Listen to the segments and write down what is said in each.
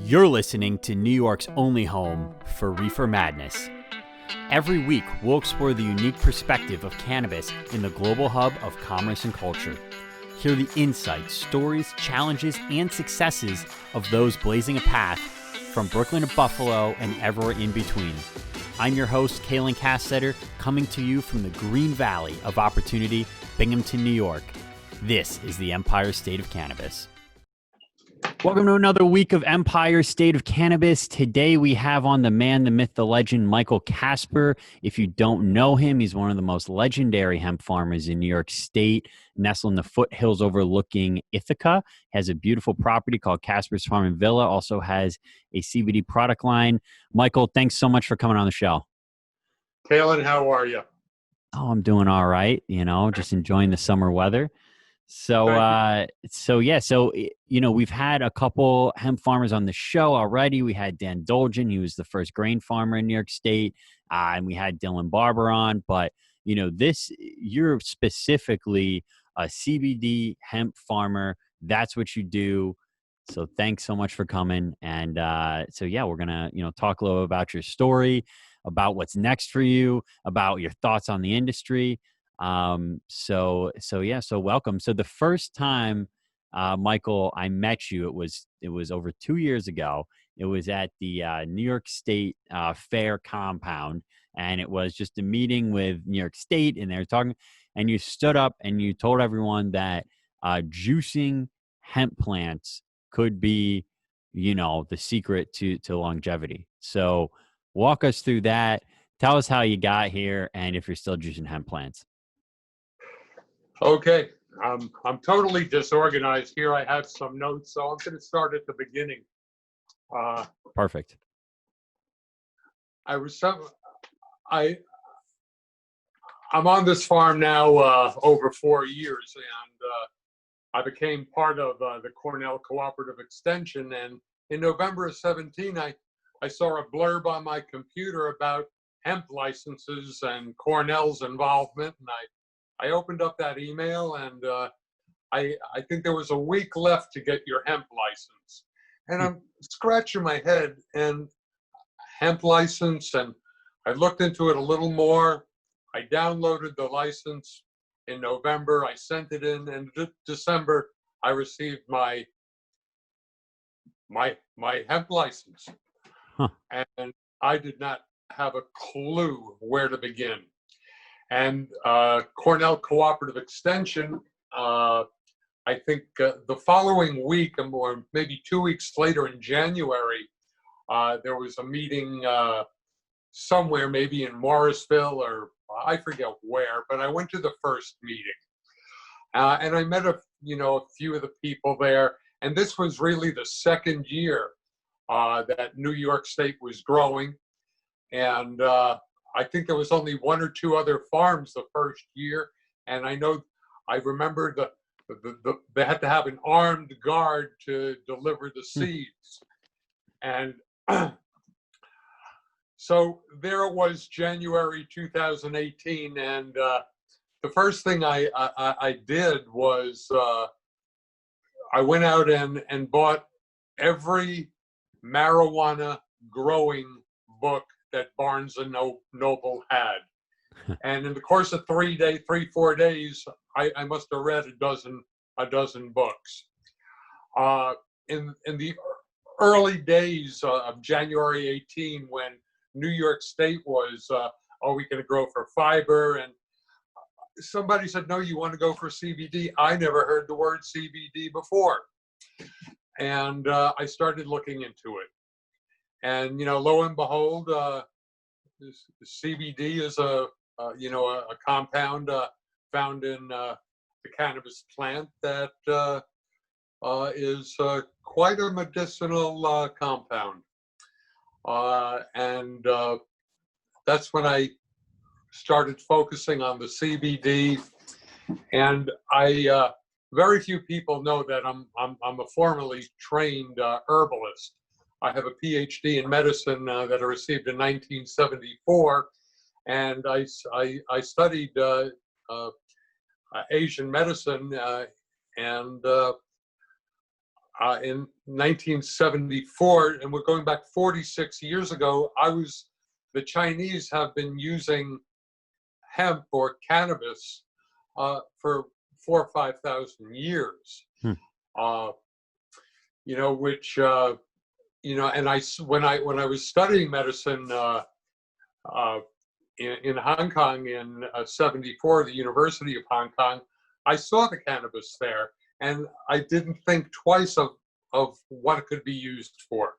You're listening to New York's only home for Reefer Madness. Every week, we'll explore the unique perspective of cannabis in the global hub of commerce and culture. Hear the insights, stories, challenges, and successes of those blazing a path from Brooklyn to Buffalo and everywhere in between. I'm your host, Kalen Casper, coming to you from the Green Valley of Opportunity, Binghamton, New York. This is the Empire State of Cannabis. Welcome to another week of Empire State of Cannabis. Today we have on the man, the myth, the legend, Michael Casper. If you don't know him, he's one of the most legendary hemp farmers in New York State, nestled in the foothills overlooking Ithaca. Has a beautiful property called Casper's Farm and Villa. Also has a CBD product line. Michael, thanks so much for coming on the show. Kalen, how are you? Oh, I'm doing all right. Just enjoying the summer weather. So we've had a couple hemp farmers on the show already. We had Dan Dolgen, he was the first grain farmer in New York State, and we had Dylan Barber on. But you're specifically a CBD hemp farmer. That's what you do. So thanks so much for coming. And we're gonna talk a little about your story, about what's next for you, about your thoughts on the industry. So welcome. So the first time, Michael, I met you, it was over 2 years ago. It was at the New York State Fair compound, and it was just a meeting with New York State, and they were talking, and you stood up and you told everyone that juicing hemp plants could be, the secret to longevity. So walk us through that. Tell us how you got here and if you're still juicing hemp plants. Okay, I'm totally disorganized here. I have some notes, so I'm going to start at the beginning. Perfect. I'm on this farm now over 4 years, and I became part of the Cornell Cooperative Extension. And in November of 17, I saw a blurb on my computer about hemp licenses and Cornell's involvement, and I opened up that email, and I think there was a week left to get your hemp license. And I'm scratching my head, and hemp license, and I looked into it a little more. I downloaded the license in November. I sent it in, and December I received my hemp license. Huh. And I did not have a clue where to begin. And Cornell Cooperative Extension, I think the following week, or maybe 2 weeks later in January, there was a meeting somewhere, maybe in Morrisville, or I forget where, but I went to the first meeting. And I met a few of the people there. And this was really the second year that New York State was growing. And I think there was only one or two other farms the first year, and I remember they had to have an armed guard to deliver the seeds, and so there it was, January 2018, and the first thing I did was I went out and bought every marijuana growing book that Barnes and Noble had. And in the course of 4 days, I must have read a dozen books. In the early days of January 18, when New York State was, are we going to grow for fiber? And somebody said, no, you want to go for CBD. I never heard the word CBD before. And I started looking into it. And, lo and behold, CBD is a compound found in the cannabis plant that is quite a medicinal compound. And that's when I started focusing on the CBD. And very few people know that I'm a formally trained herbalist. I have a PhD in medicine that I received in 1974, and I studied Asian medicine And in 1974, and we're going back 46 years ago, the Chinese have been using hemp or cannabis for 4,000 or 5,000 years. You know, which you know, and when I was studying medicine in Hong Kong in '74, the University of Hong Kong, I saw the cannabis there, and I didn't think twice of what it could be used for.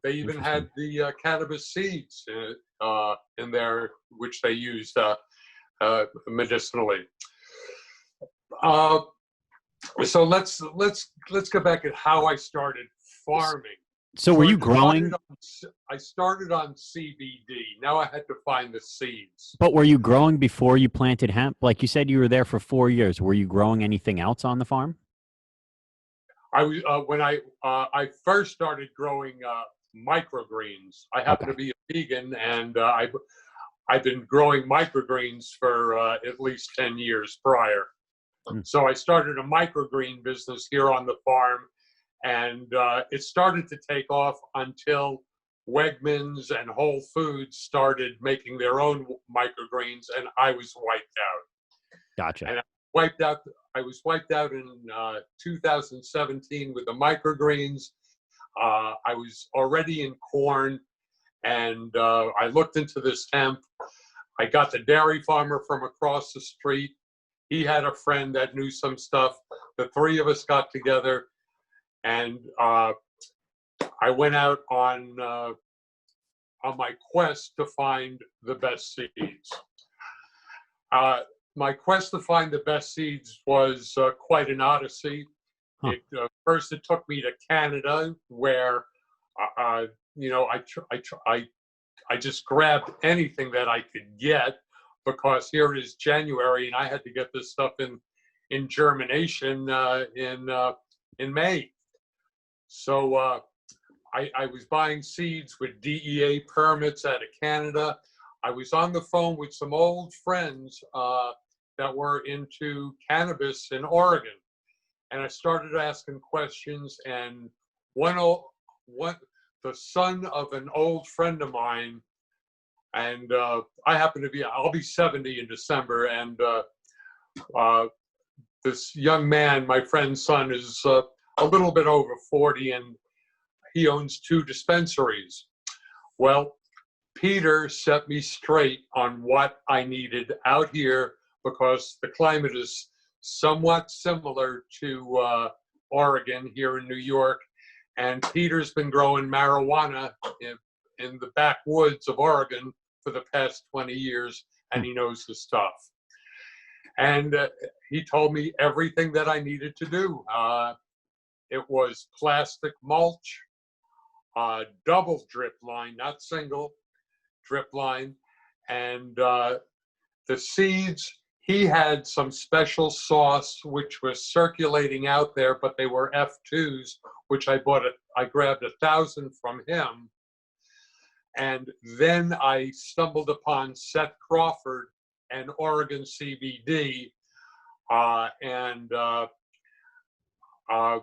They even had the cannabis seeds in there, which they used medicinally. So let's go back at how I started farming. So were you growing? I started on CBD. Now I had to find the seeds. But were you growing before you planted hemp? Like you said, you were there for 4 years. Were you growing anything else on the farm? I was when I first started growing microgreens. I happen to be a vegan, and I've been growing microgreens for at least 10 years prior. So I started a microgreen business here on the farm, and it started to take off until Wegmans and Whole Foods started making their own microgreens, and I was wiped out. Gotcha. And I was wiped out in 2017 with the microgreens. I was already in corn, and I looked into this hemp. I got the dairy farmer from across the street. He had a friend that knew some stuff. The three of us got together, and I went out on my quest to find the best seeds. My quest to find the best seeds was quite an odyssey. First, it took me to Canada, where you know, I just grabbed anything that I could get, because here it is January, and I had to get this stuff in germination in May. So I was buying seeds with DEA permits out of Canada. I was on the phone with some old friends that were into cannabis in Oregon, and I started asking questions. And the son of an old friend of mine, and I'll be 70 in December, and this young man, my friend's son, is a little bit over 40, and he owns 2 dispensaries. Well, Peter set me straight on what I needed out here, because the climate is somewhat similar to Oregon here in New York, and Peter's been growing marijuana in the backwoods of Oregon for the past 20 years, and he knows his stuff. And he told me everything that I needed to do. It was plastic mulch, double drip line, not single drip line, and the seeds. He had some special sauce which was circulating out there, but they were F2s, which I grabbed 1,000 from him. And then I stumbled upon Seth Crawford and Oregon CBD, and I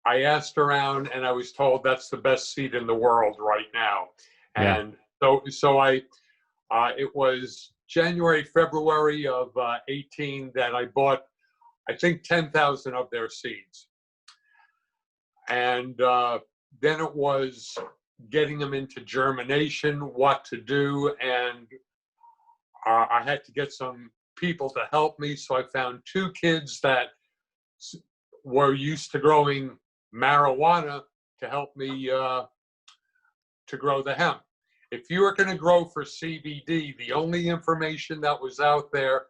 asked around, and I was told that's the best seed in the world right now. And so it was January, February of 18 that I bought, I think, 10,000 of their seeds. And then it was getting them into germination, what to do, and I had to get some people to help me. So I found 2 kids that were used to growing marijuana to help me to grow the hemp. If you were going to grow for CBD, the only information that was out there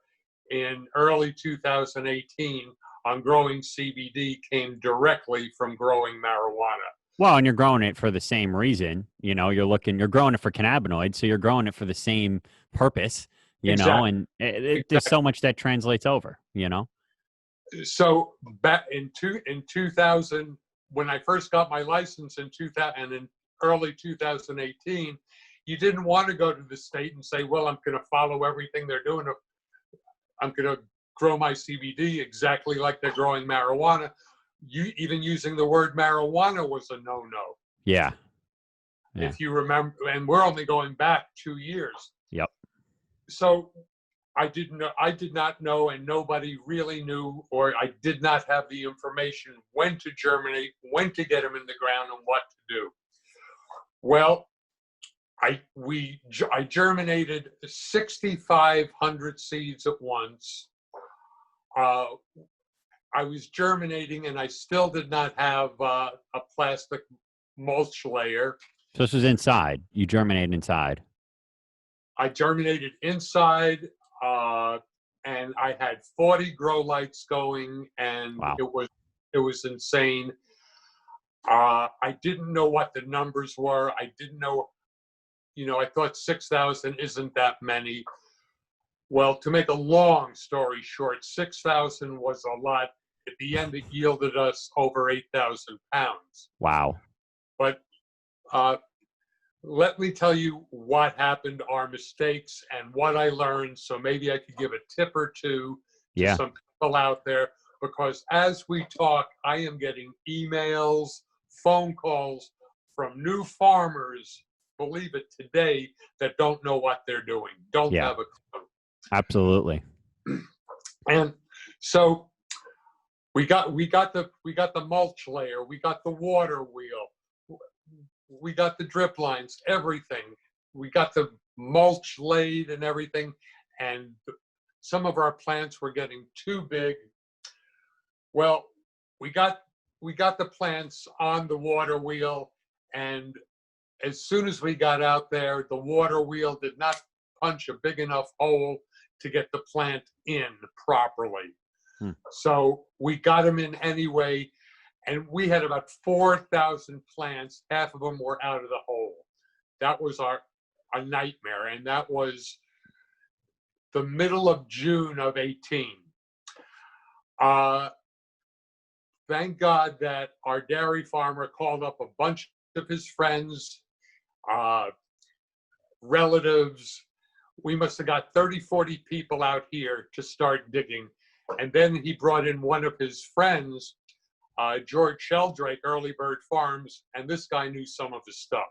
in early 2018 on growing CBD came directly from growing marijuana. Well, and you're growing it for the same reason. You know, you're growing it for cannabinoids, so you're growing it for the same purpose, you know, and there's so much that translates over, you know. So back in 2000, when I first got my license in 2000 and in early 2018, you didn't want to go to the state and say, well, I'm going to follow everything they're doing. I'm going to grow my CBD exactly like they're growing marijuana. Even using the word marijuana was a no-no. Yeah. If you remember, and we're only going back 2 years. Yep. So I did not know, and nobody really knew, or I did not have the information when to germinate, when to get them in the ground, and what to do. Well, I germinated 6,500 seeds at once. I was germinating, and I still did not have a plastic mulch layer. So this was inside. You germinated inside. I germinated inside, and I had 40 grow lights going, and Wow. it was insane. I didn't know what the numbers were. I didn't know, I thought 6,000 isn't that many. Well, to make a long story short, 6,000 was a lot. At the end, it yielded us over 8,000 pounds. Wow. But let me tell you what happened, our mistakes, and what I learned. So maybe I could give a tip or two to some people out there, because as we talk, I am getting emails, phone calls from new farmers, believe it today, that don't know what they're doing, don't have a clue. Absolutely. And so we got the mulch layer, we got the water wheel, we got the drip lines, everything. We got the mulch laid and everything, and some of our plants were getting too big. Well, we got the plants on the water wheel, and as soon as we got out there, the water wheel did not punch a big enough hole to get the plant in properly. So we got them in anyway, and we had about 4,000 plants. Half of them were out of the hole. That was a nightmare, and that was the middle of June of 18. Thank God that our dairy farmer called up a bunch of his friends, relatives. We must have got 30, 40 people out here to start digging. And then he brought in one of his friends, George Sheldrake, Early Bird Farms, and this guy knew some of his stuff.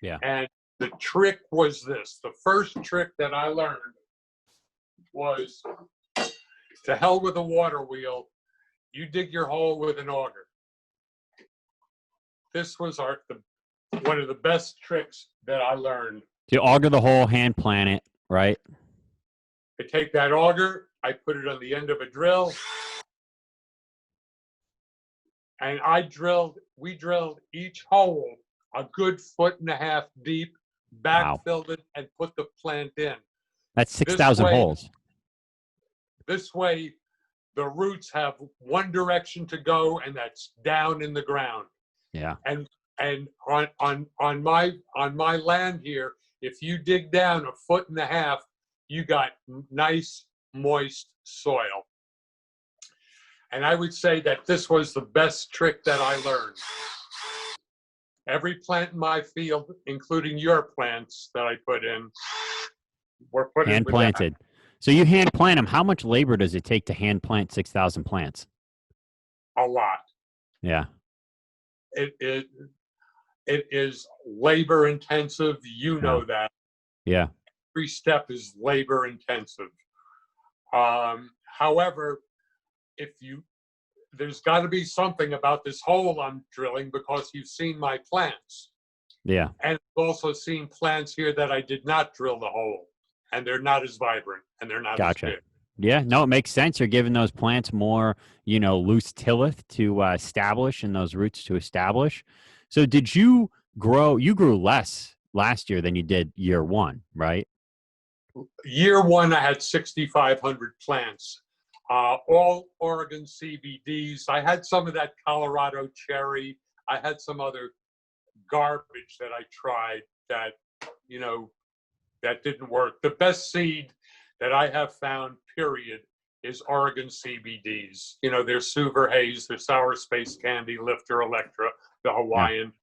Yeah. And the trick was this. The first trick that I learned was, to hell with a water wheel, you dig your hole with an auger. This was one of the best tricks that I learned. You auger the hole, hand plant it, right? I take that auger, I put it on the end of a drill, and we drilled each hole a good 1.5 feet deep, backfilled it, and put the plant in. That's 6,000 holes. This way, the roots have one direction to go, and that's down in the ground. Yeah. And on my land here, if you dig down 1.5 feet, you got nice, moist soil. And I would say that this was the best trick that I learned. Every plant in my field, including your plants that I put in, were put in hand planted. So you hand plant them. How much labor does it take to hand plant 6,000 plants? A lot. Yeah. It is labor intensive. You know that. Yeah. Every step is labor intensive. However, there's got to be something about this hole I'm drilling, because you've seen my plants. Yeah. And I've also seen plants here that I did not drill the hole, and they're not as vibrant, and they're not as big. Yeah, no, it makes sense. You're giving those plants more, loose tillith to establish, and those roots to establish. So you grew less last year than you did year one, right? Year one, I had 6,500 plants, all Oregon CBDs. I had some of that Colorado cherry. I had some other garbage that I tried that, that didn't work. The best seed that I have found, period, is Oregon CBDs. Their Suver Haze, their Sour Space Candy, Lifter Electra, the Hawaiian.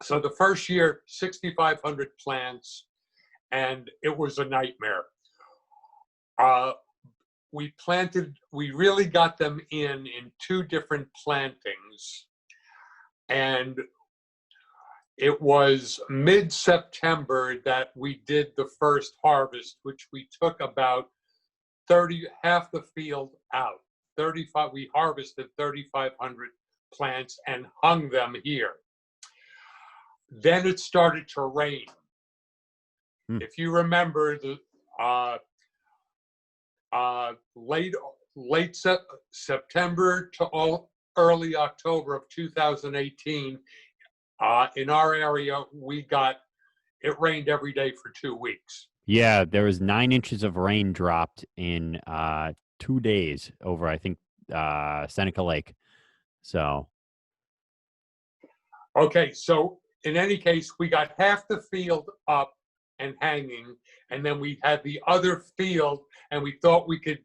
So the first year, 6,500 plants, and it was a nightmare. we really got them in 2 different plantings. And it was mid-September that we did the first harvest, which we took about half the field out. 35, we harvested 3,500 plants and hung them here. Then it started to rain. If you remember, the late September to early October of 2018, in our area, it rained every day for 2 weeks. Yeah, there was 9 inches of rain dropped in 2 days over, I think, Seneca Lake. So. Okay, so in any case, we got half the field up and hanging, and then we had the other field, and we thought we could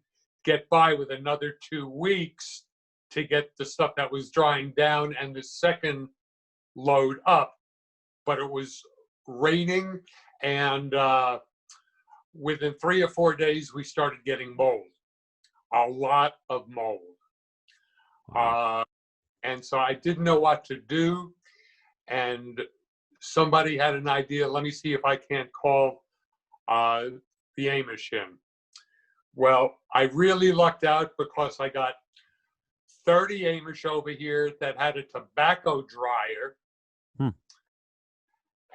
get by with another 2 weeks to get the stuff that was drying down and the second load up. But it was raining, and within 3 or 4 days, we started getting mold, a lot of mold. And so I didn't know what to do. And somebody had an idea. Let me see if I can't call the Amish in. Well, I really lucked out because I got 30 Amish over here that had a tobacco dryer.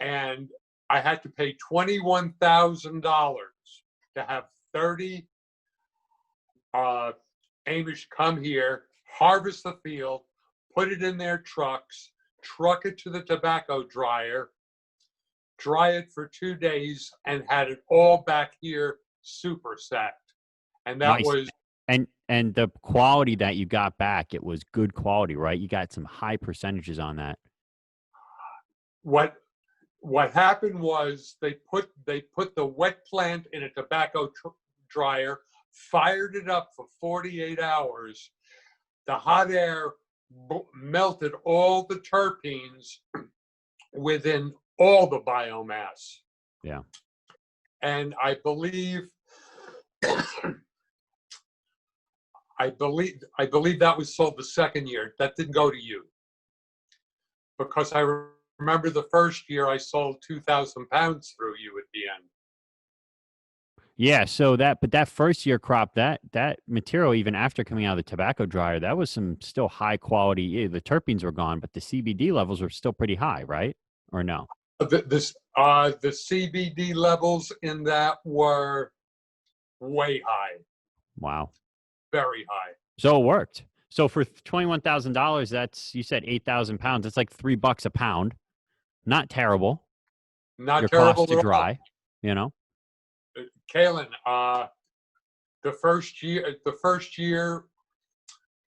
And I had to pay $21,000 to have 30 Amish come here, harvest the field, put it in their trucks, truck it to the tobacco dryer, dry it for 2 days, and had it all back here super sacked. And that Nice. was and the quality that you got back, it was good quality, right? You got some high percentages on that. What happened was they put the wet plant in a tobacco dryer, fired it up for 48 hours. The hot air melted all the terpenes within all the biomass. Yeah. And I believe that was sold the second year. That didn't go to you. Because I remember the first year I sold 2,000 pounds through you at the end. Yeah, so that first year crop, that material, even after coming out of the tobacco dryer, that was some still high quality. Yeah, the terpenes were gone, but the CBD levels were still pretty high, right? Or no? The CBD levels in that were way high. Wow. Very high. So it worked. So for $21,000, that's, you said 8,000 pounds. It's like $3 a pound. Not terrible. Not Your terrible cost to at dry, all. you know? Kalen, the first year,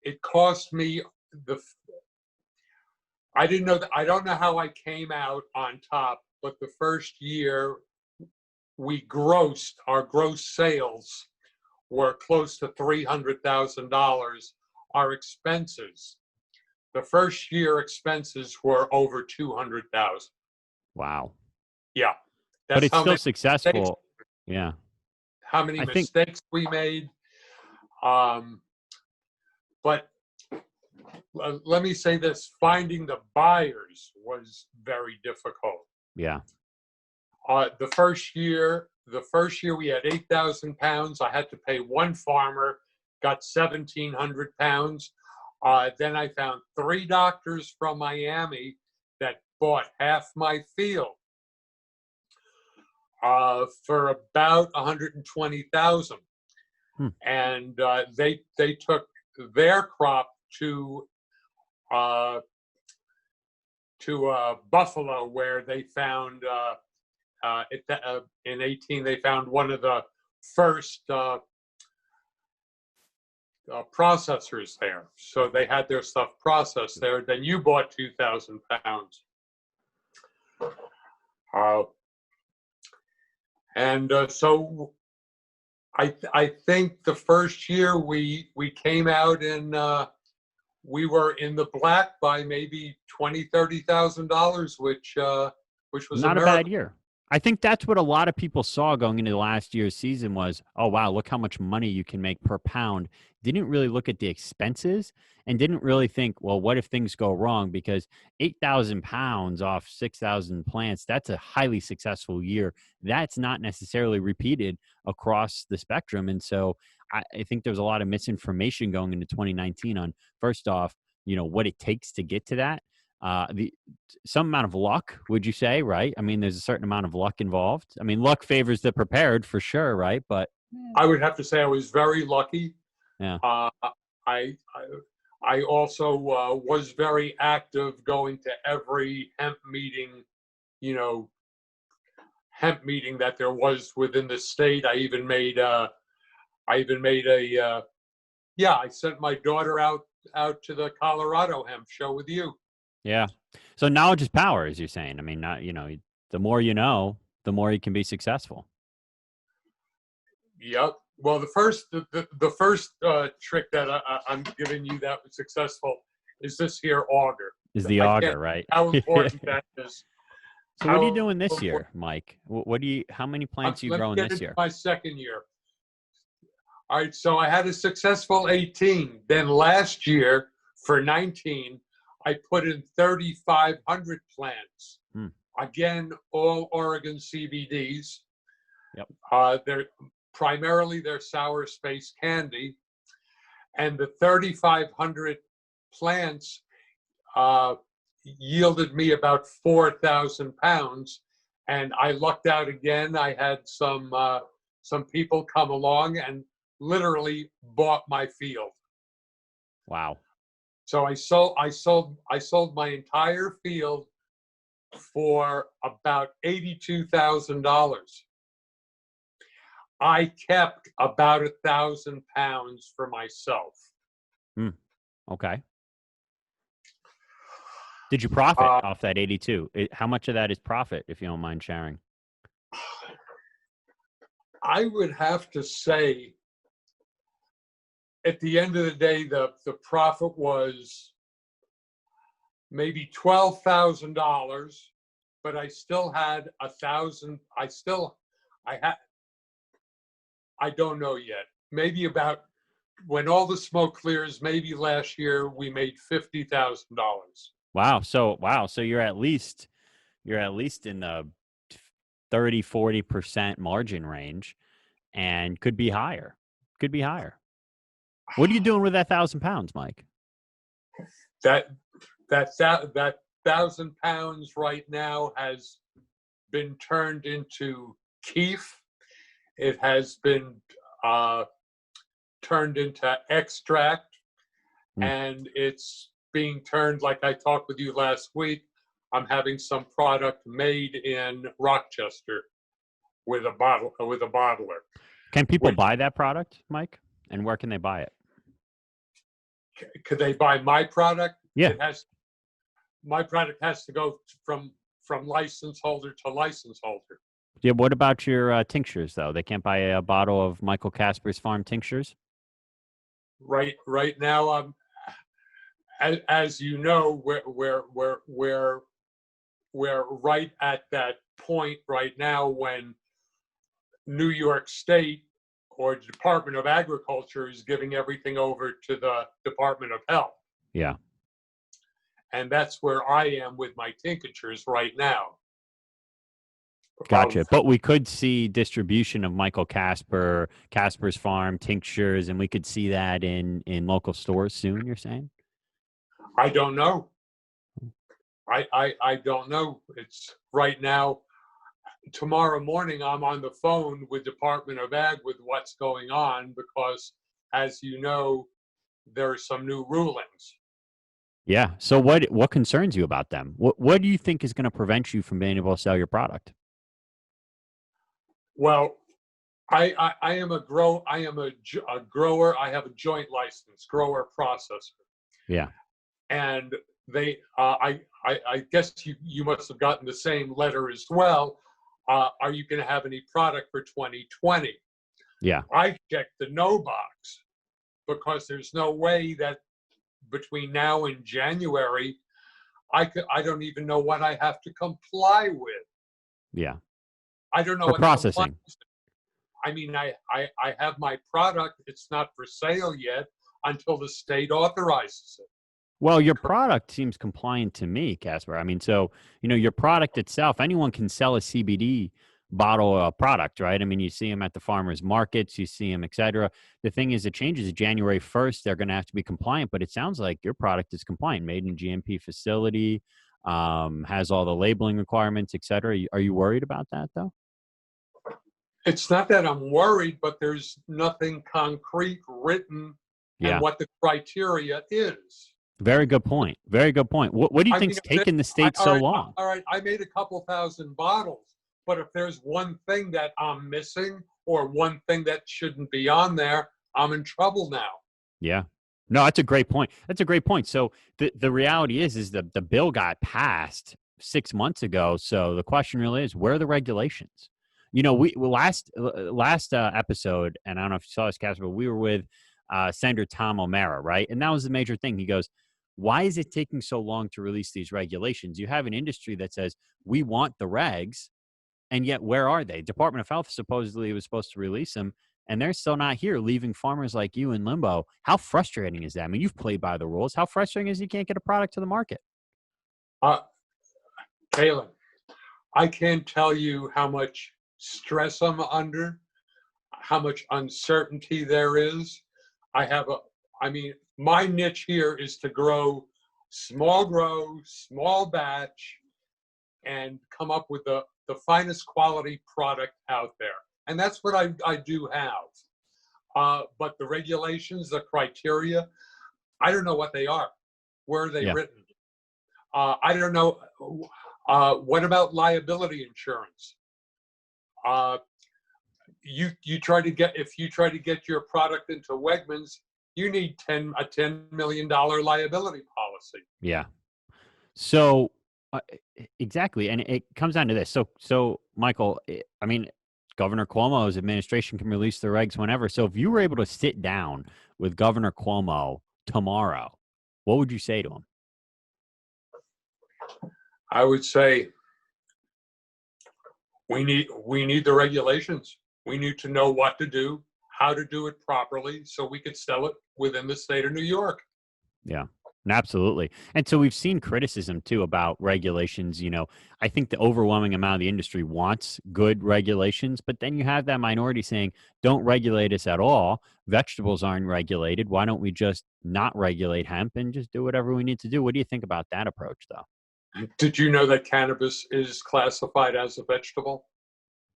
it cost me I didn't know that. I don't know how I came out on top, but the first year our gross sales were close to $300,000. Our expenses, the first year expenses were over $200,000. Wow. Yeah. But it's still successful. Yeah. How many mistakes we made. But let me say this, finding the buyers was very difficult. Yeah. The first year we had 8,000 pounds. I had to pay one farmer, got 1,700 pounds. Then I found 3 doctors from Miami that bought half my field for about 120,000. And they took their crop to Buffalo, where they found in 18 they found one of the first processors there. So they had their stuff processed there. Then you bought 2,000 pounds. So I think the first year we came out and we were in the black by maybe $20,000-$30,000, which was not a bad year. I think that's what a lot of people saw going into last year's season was, oh, wow, look how much money you can make per pound. Didn't really look at the expenses and didn't really think, well, what if things go wrong? Because 8,000 pounds off 6,000 plants, that's a highly successful year. That's not necessarily repeated across the spectrum. And so I think there's a lot of misinformation going into 2019 on, first off, what it takes to get to that. The Some amount of luck, would you say, right? I mean, there's a certain amount of luck involved. I mean, luck favors the prepared for sure, right? But I would have to say I was very lucky. yeah, Uh, I, I I also was very active, going to every you know, hemp meeting that there was within the state. I even made a yeah. I sent my daughter out to the Colorado hemp show with you. yeah. So knowledge is power, as you're saying. I mean, not the more you know, the more you can be successful. Yep. Well, the first trick that I'm giving you that was successful is this here auger. Is the I auger, can't right? how important that is. So what are you How doing this important. year, Mike? What do you? How many plants are you Let me growing get this into year? my second year. All right, so I had a successful 18. Then last year for 19, I put in 3,500 plants. Hmm. Again, all Oregon CBDs. Yep. They're sour space candy, and the 3,500 plants yielded me about 4,000 pounds. And I lucked out again. I had some people come along and literally bought my field. Wow. So I sold my entire field for about $82,000. I kept about 1,000 pounds for myself. Hmm. Okay. Did you profit off that 82? How much of that is profit, if you don't mind sharing? I would have to say, at the end of the day, the profit was maybe $12,000, but I still had 1,000. I don't know yet. Maybe about when all the smoke clears, maybe last year we made $50,000. Wow. So you're at least in the 30-40% margin range, and could be higher. Could be higher. What are you doing with that 1,000 pounds, Mike? That 1,000 pounds right now has been turned into keef. It has been turned into extract, and it's being turned, like I talked with you last week. I'm having some product made in Rochester with a bottler. Can people buy that product, Mike? And where can they buy it? Could they buy my product? Yeah. My product has to go from license holder to license holder. Yeah. What about your tinctures, though? They can't buy a bottle of Michael Casper's farm tinctures? Right now, as you know, we're right at that point right now when New York State or the Department of Agriculture is giving everything over to the Department of Health. Yeah. And that's where I am with my tinctures right now. Gotcha. But we could see distribution of Michael Casper's farm tinctures, and we could see that in local stores soon, you're saying? I don't know. I don't know. It's right now. Tomorrow morning, I'm on the phone with Department of Ag with what's going on because, as you know, there are some new rulings. Yeah. So what concerns you about them? What do you think is going to prevent you from being able to sell your product? Well, I am a grower. I have a joint license, grower processor. Yeah. And they, I guess you must have gotten the same letter as well. Are you going to have any product for 2020? Yeah. I checked the no box because there's no way that between now and January, I don't even know what I have to comply with. Yeah. I don't know For what the compliance. processing. I mean, I have my product. It's not for sale yet until the state authorizes it. Well, your product seems compliant to me, Casper. I mean, so, your product itself, anyone can sell a CBD bottle product, right? I mean, you see them at the farmers markets, you see them, et cetera. The thing is, it changes January 1st. They're going to have to be compliant, but it sounds like your product is compliant, made in a GMP facility, has all the labeling requirements, et cetera. Are you worried about that, though? It's not that I'm worried, but there's nothing concrete written and Yeah. what the criteria is. Very good point. Very good point. What do you I think's mean, taken the state so long? all right, I made a couple thousand bottles, but if there's one thing that I'm missing or one thing that shouldn't be on there, I'm in trouble now. Yeah. No, that's a great point. That's a great point. So the reality is the bill got passed 6 months ago. So the question really is, where are the regulations? We last episode, and I don't know if you saw this, Casper, but we were with Senator Tom O'Mara, right? And that was the major thing. He goes, why is it taking so long to release these regulations? You have an industry that says, we want the regs, and yet where are they? Department of Health supposedly was supposed to release them, and they're still not here, leaving farmers like you in limbo. How frustrating is that? I mean, you've played by the rules. How frustrating is you can't get a product to the market? Kaylin, I can't tell you how much stress I'm under, how much uncertainty there is. I mean, my niche here is to grow, small batch, and come up with the finest quality product out there. And that's what I do have. But the regulations, the criteria, I don't know what they are. Where are they written? I don't know. What about liability insurance? You try to get, if you try to get your product into Wegmans, you need a $10 million liability policy. Yeah. So exactly, and it comes down to this. So Michael, I mean, Governor Cuomo's administration can release the regs whenever. So if you were able to sit down with Governor Cuomo tomorrow, what would you say to him? I would say we need the regulations. We need to know what to do, how to do it properly, so we could sell it within the state of New York. Yeah, absolutely. And so we've seen criticism too about regulations. I think the overwhelming amount of the industry wants good regulations, but then you have that minority saying, don't regulate us at all. Vegetables aren't regulated. Why don't we just not regulate hemp and just do whatever we need to do? What do you think about that approach, though? Did you know that cannabis is classified as a vegetable?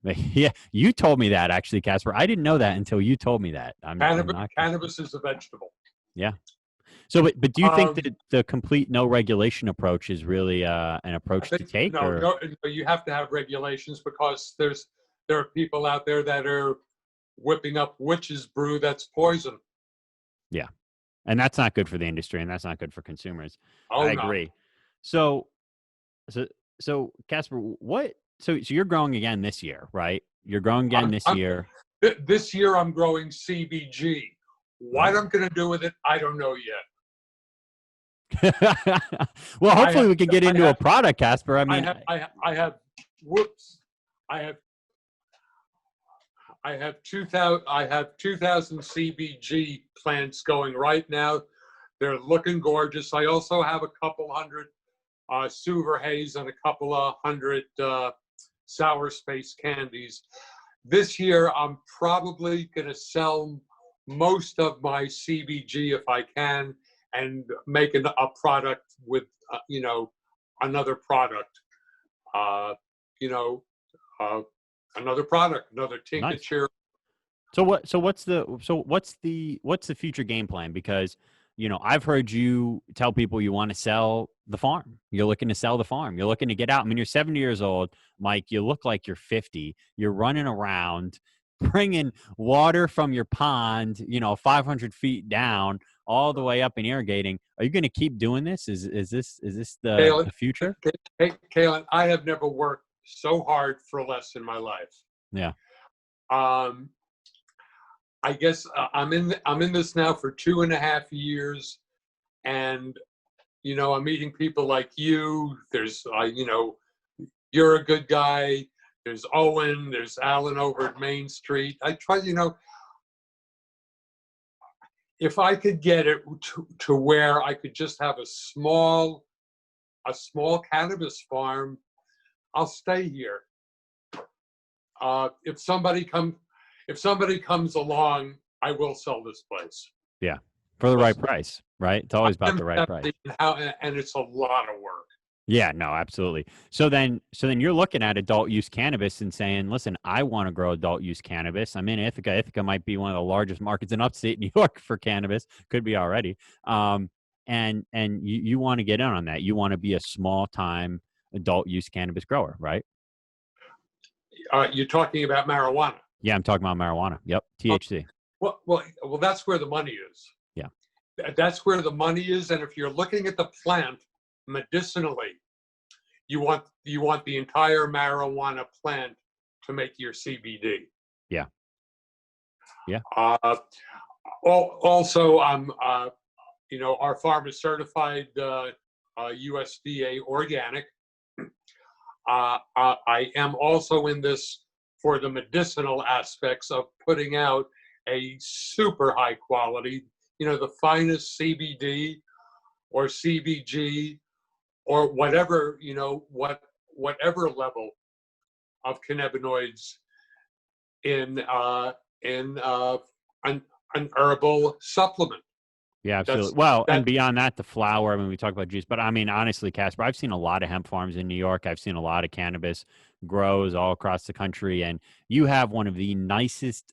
Yeah, you told me that, actually, Casper. I didn't know that until you told me that. Cannabis is a vegetable. Yeah. So, but do you think that the complete no regulation approach is really an approach to take? No, you have to have regulations because there are people out there that are whipping up witch's brew that's poison. Yeah, and that's not good for the industry, and that's not good for consumers. Oh, I agree. So, Casper, so you're growing again this year, right? You're growing again this year. This year I'm growing CBG. What I'm going to do with it, I don't know yet. Well, hopefully we can get into a product, Casper. I mean, I have 2,000 CBG plants going right now. They're looking gorgeous. I also have a couple hundred Suver Haze and a couple of hundred Sour Space Candies. This year, I'm probably going to sell most of my CBG if I can, and make a product with, another product, another tincture. Nice. So what's the future game plan? Because, I've heard you tell people you want to sell the farm. You're looking to sell the farm. You're looking to get out. I mean, you're 70 years old, Mike. You look like you're 50. You're running around, bringing water from your pond, 500 feet down, all the way up and irrigating. Are you going to keep doing this? Is this the future? Kaylin, I have never worked so hard for less in my life. Yeah. I guess I'm in this now for 2.5 years, and I'm meeting people like you. There's you're a good guy. There's Owen, there's Allen over at Main Street. I try, if I could get it to where I could just have a small cannabis farm, I'll stay here. If somebody comes along, I will sell this place. Yeah, for the right price, right? It's always about the right price. And it's a lot of work. Yeah, no, absolutely. So then you're looking at adult use cannabis and saying, listen, I want to grow adult use cannabis. I'm in Ithaca. Ithaca might be one of the largest markets in upstate New York for cannabis. Could be already. And you want to get in on that. You want to be a small time adult use cannabis grower, right? You're talking about marijuana. Yeah, I'm talking about marijuana. Yep, THC. Well, that's where the money is. Yeah, that's where the money is. And if you're looking at the plant medicinally, you want the entire marijuana plant to make your CBD. Yeah. Yeah. Also, our farm is certified USDA organic. I am also in this for the medicinal aspects of putting out a super high quality, the finest CBD or CBG or whatever, whatever level of cannabinoids in an herbal supplement. Yeah, absolutely. And beyond that, the flower, I mean, we talk about juice, but I mean, honestly, Casper, I've seen a lot of hemp farms in New York. I've seen a lot of cannabis grows all across the country. And you have one of the nicest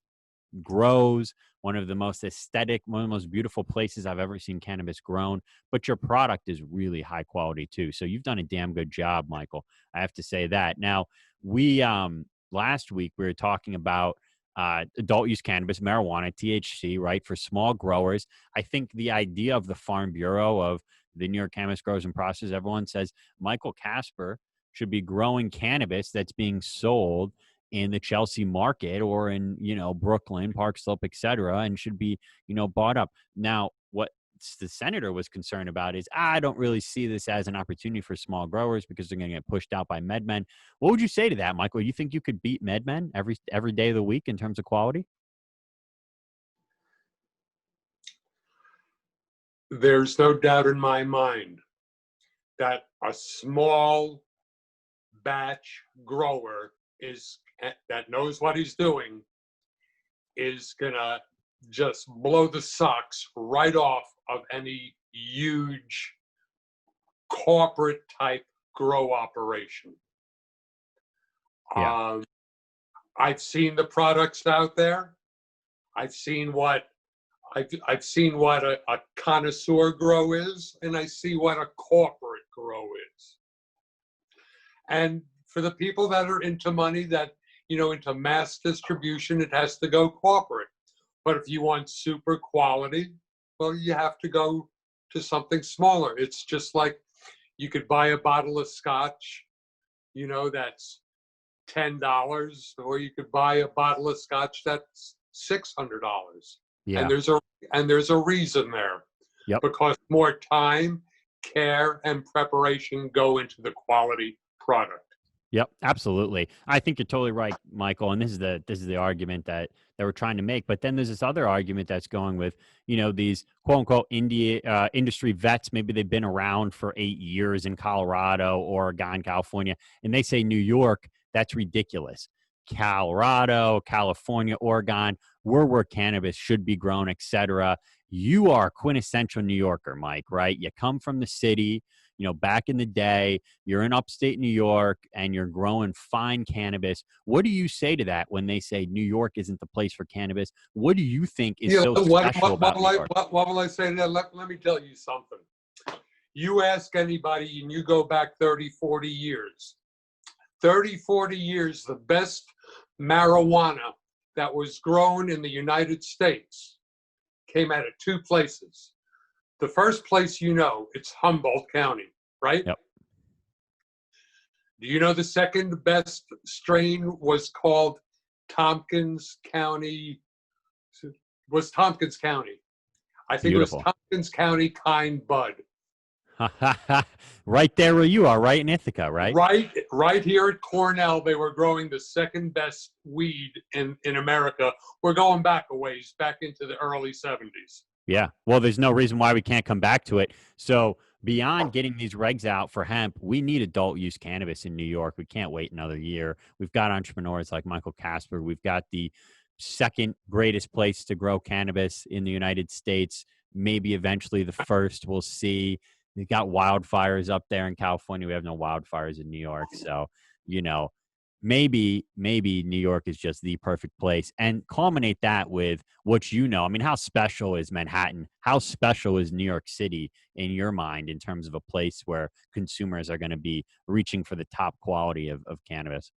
grows, one of the most aesthetic, one of the most beautiful places I've ever seen cannabis grown. But your product is really high quality too. So you've done a damn good job, Michael. I have to say that. Now, we, last week, we were talking about adult use cannabis, marijuana, THC, right, for small growers. I think the idea of the Farm Bureau, of the New York Cannabis Growers and Processors, everyone says Michael Casper should be growing cannabis that's being sold in the Chelsea market or in, Brooklyn, Park Slope, et cetera, and should be, bought up. Now, what the senator was concerned about is, I don't really see this as an opportunity for small growers because they're going to get pushed out by MedMen. What would you say to that, Michael? You think you could beat MedMen every day of the week in terms of quality? There's no doubt in my mind that a small batch grower that knows what he's doing is gonna just blow the socks right off of any huge corporate type grow operation. Yeah. I've seen the products out there. I've seen what a connoisseur grow is, and I see what a corporate grow is. And for the people that are into money, that, into mass distribution, it has to go corporate. But if you want super quality, well, you have to go to something smaller. It's just like you could buy a bottle of scotch, that's $10, or you could buy a bottle of scotch that's $600. Yeah. And there's a reason there. Yep. Because more time, care, and preparation go into the quality product. Yep, absolutely. I think you're totally right, Michael. And this is the argument that we're trying to make. But then there's this other argument that's going with, these quote unquote industry vets. Maybe they've been around for 8 years in Colorado, Oregon, California, and they say New York, that's ridiculous. Colorado, California, Oregon, we're where cannabis should be grown, et cetera. You are a quintessential New Yorker, Mike, right? You come from the city. Back in the day, you're in upstate New York and you're growing fine cannabis. What do you say to that when they say New York isn't the place for cannabis? What do you think is so special about New York? What will I say to that? Let me tell you something. You ask anybody and you go back 30, 40 years. 30, 40 years, the best marijuana that was grown in the United States came out of two places. The first place, it's Humboldt County, right? Yep. Do you know the second best strain was called Tompkins County? Was Tompkins County. I think Beautiful. It was Tompkins County Kind Bud. Right there where you are, right in Ithaca, right? Right here at Cornell, they were growing the second best weed in America. We're going back a ways, back into the early 70s. Yeah. Well, there's no reason why we can't come back to it. So beyond getting these regs out for hemp, we need adult use cannabis in New York. We can't wait another year. We've got entrepreneurs like Michael Casper. We've got the second greatest place to grow cannabis in the United States. Maybe eventually the first. We'll see. We've got wildfires up there in California. We have no wildfires in New York. So, you know, maybe New York is just the perfect place, and culminate that with what you know. I mean, how special is Manhattan? How special is New York City in your mind in terms of a place where consumers are going to be reaching for the top quality of cannabis?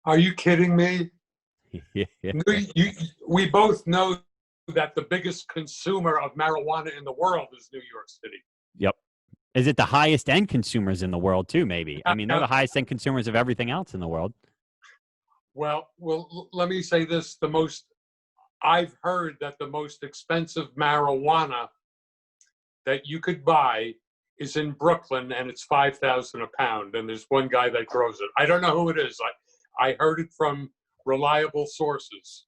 Are you kidding me? We both know that the biggest consumer of marijuana in the world is New York City. Yep. Is it the highest end consumers in the world too? Maybe. I mean, they're the highest end consumers of everything else in the world. Well, let me say this: I've heard that the most expensive marijuana that you could buy is in Brooklyn, and it's $5,000 a pound. And there's one guy that grows it. I don't know who it is. I heard it from reliable sources.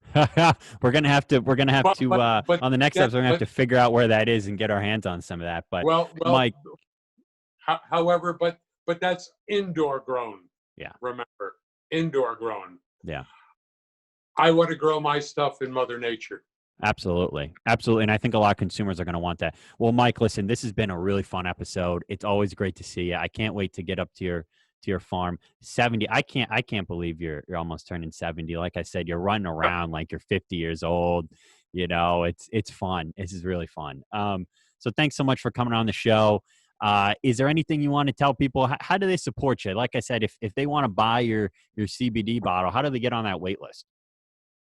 We're gonna have to on the next episode we're gonna have to figure out where that is and get our hands on some of that. But Mike, however, but that's indoor grown. Yeah. Remember, indoor grown. Yeah. I want to grow my stuff in Mother Nature. Absolutely. And I think a lot of consumers are going to want that. Well, Mike, listen, this has been a really fun episode. It's always great to see you. I can't wait to get up to your farm. 70. I can't believe you're almost turning 70. Like I said, you're running around like you're 50 years old. You know, it's fun. This is really fun. So thanks so much for coming on the show. Is there anything you want to tell people? How do they support you? Like I said, if they want to buy your CBD bottle, how do they get on that wait list?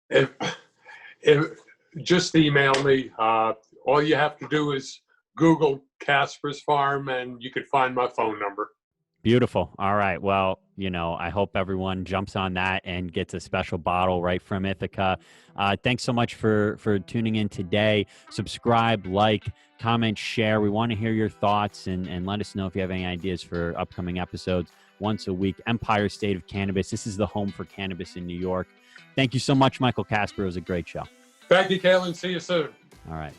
If just email me. All you have to do is Google Casper's Farm, and you can find my phone number. Beautiful. All right. Well, you know, I hope everyone jumps on that and gets a special bottle right from Ithaca. Thanks so much for tuning in today. Subscribe, like, comment, share. We want to hear your thoughts and let us know if you have any ideas for upcoming episodes. Once a week, Empire State of Cannabis. This is the home for cannabis in New York. Thank you so much, Michael Casper. It was a great show. Thank you, Kalen. See you soon. All right.